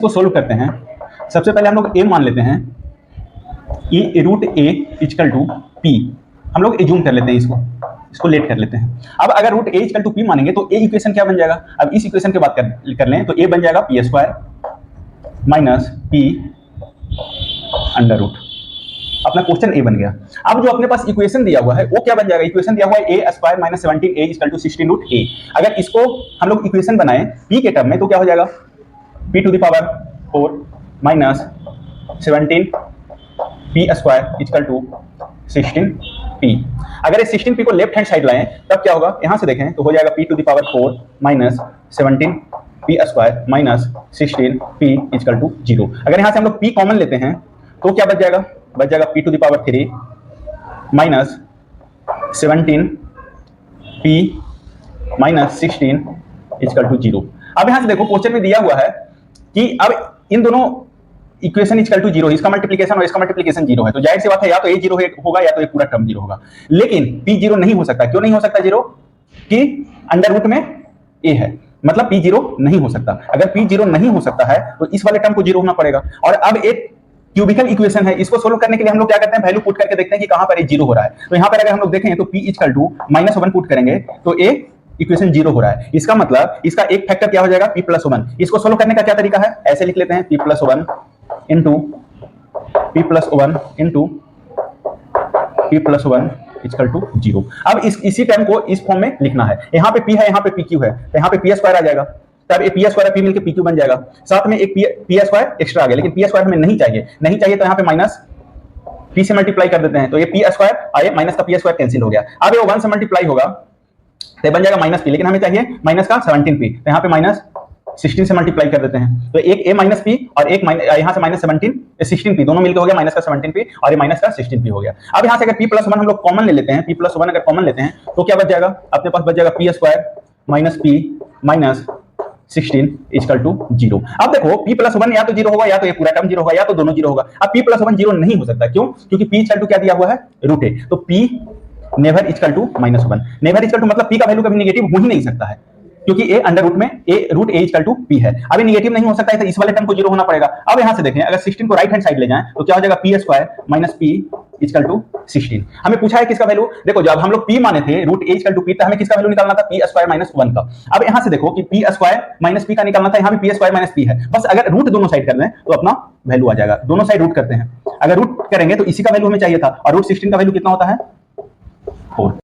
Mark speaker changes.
Speaker 1: को सोल्व करते हैं। सबसे पहले हम लोग ए मान लेते हैं, e root A equal to P. हम लोग एज्यूम कर लेते हैं, इसको लेट कर लेते हैं। अब अगर root A equal to P मानेंगे तो ए इक्वेशन क्या बन जाएगा। अब इस इक्वेशन की बात कर लें तो ए बन जाएगा P square minus P under root. अपना क्वेश्चन ए बन गया। अब जो अपने पास इक्वेशन दिया हुआ है वो क्या बन जाएगा। इक्वेशन दिया हुआ है A square minus 17 A equal to 16 root A. अगर इसको हम लोग इक्वेशन बनाएं पी के टर्म में तो क्या हो जाएगा, P to the power 4 minus 17 P square equal to 16 P. अगर इस 16 पी को लेफ्ट हैंड साइड लाएं तब क्या होगा, यहां से देखें तो हो जाएगा P to the power 4 minus 17 P square minus 16 P equal to 0। अगर यहां से हम लोग पी कॉमन लेते हैं तो क्या बच जाएगा P to the power 3 minus 17 P minus 16 equal to 0। अब यहां से देखो क्वेश्चन में दिया हुआ है कि अब इन दोनों इक्वेशन इक्वल टू 0, इसका मल्टीप्लिकेशन और इसका मल्टीप्लिकेशन 0 है, तो जाहिर सी बात है या तो ए 0 होगा या तो ये पूरा टर्म 0 होगा। लेकिन पी 0 नहीं हो सकता। क्यों नहीं हो सकता 0? कि अंडर रूट में ए है, मतलब पी 0 नहीं हो सकता। अगर पी 0 नहीं हो सकता है तो इस वाले टर्म को 0 होना पड़ेगा। और अब एक क्यूबिकल इक्वेशन है, इसको सोल्व करने के लिए हम लोग क्या करते हैं, वैल्यू पुट करके देखते हैं कि कहां पर ए 0 हो रहा है। तो यहां पर अगर हम लोग देखें तो p इक्वल टू -1 पुट करेंगे तो ए इक्वेशन 0 हो रहा है। इसका मतलब इसका एक फैक्टर क्या हो जाएगा p + 1। इसको सोल्व करने का क्या तरीका है, ऐसे लिख लेते हैं p + 1 into p + 1 into p + 1 equal to 0। अब इसी टर्म को इस फॉर्म में लिखना है। यहाँ पे p है, यहाँ पे pq है, तो यहाँ पे p स्क्वायर आ जाएगा। तब ये p स्क्वायर p मिलकर pq बन जाएगा। साथ में एक p स्क्वायर एक्स्ट्रा आ गया, लेकिन p स्क्वायर हमें नहीं चाहिए तो यहाँ पे माइनस p से मल्टीप्लाई कर देते हैं, तो ये p स्क्वायर आए माइनस का p स्क्वायर कैंसिल हो गया। अब ये 1 से मल्टीप्लाई होगा तो बन जाएगा -p, लेकिन हमें चाहिए माइनस का 17p, तो यहाँ पे माइनस 16 से मल्टीप्लाई कर देते हैं, तो एक a माइनस p और एक यहाँ से माइनस 16p, दोनों मिलकर हो गया माइनस का 17p और ये माइनस का 16p हो गया। अब यहाँ से अगर p + 1 हम लोग कॉमन ले लेते हैं, p + 1 अगर कॉमन लेते हैं तो क्या बच जाएगा, अपने पास बच जाएगा p square minus p minus 16 equal to 0। अब देखो p + 1 या तो 0 होगा या तो ये पूरा टर्म 0 होगा या तो दोनों 0 होगा। अब p + 1 0 नहीं हो सकता। क्यों? क्योंकि p इक्वल टू क्या दिया हुआ है, रूट a, तो p never equal to -1। Never equal to मतलब p का वैल्यू कभी नेगेटिव हो ही नहीं सकता है, क्योंकि a अंडर रूट में root a equal to p है। अब ये नेगेटिव नहीं हो सकता है तो इस वाले टर्म को 0 होना पड़ेगा। अब यहां से देखें, अगर 16 को राइट हैंड साइड ले जाएं तो क्या हो जाएगा, p square minus p equal to 16। हमें पूछा है किसका वैल्यू, देखो जब हम लोग p माने थे root a equal to p, तो हमें किसका वैल्यू निकालना था, p स्क्वायर माइनस 1 का। अब यहां से देखो कि p स्क्वायर माइनस p का निकालना था, यहां भी p स्क्वायर माइनस p है। बस अगर रूट दोनों साइड कर दें तो अपना वैल्यू आ जाएगा। दोनों साइड रूट करते हैं, अगर रूट करेंगे तो इसी का वैल्यू हमें चाहिए था, और रूट 16 का वैल्यू कितना होता है, 4।